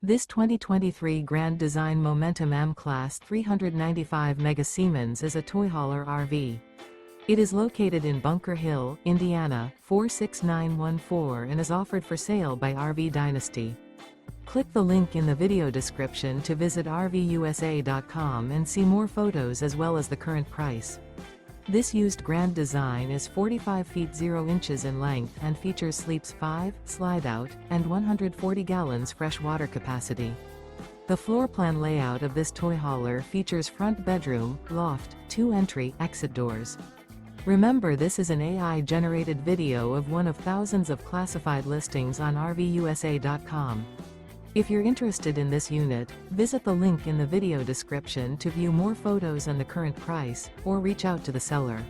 This 2023 Grand Design Momentum M-Class 395 Mega Siemens is a toy hauler RV. It is located in Bunker Hill, Indiana, 46914 and is offered for sale by RV Dynasty. Click the link in the video description to visit RVUSA.com and see more photos as well as the current price. This used Grand Design is 45 feet 0 inches in length and features sleeps 5, slide-out, and 140 gallons fresh water capacity. The floor plan layout of this toy hauler features front bedroom, loft, 2 entry, exit doors. Remember, this is an AI-generated video of one of thousands of classified listings on RVUSA.com. If you're interested in this unit, visit the link in the video description to view more photos and the current price, or reach out to the seller.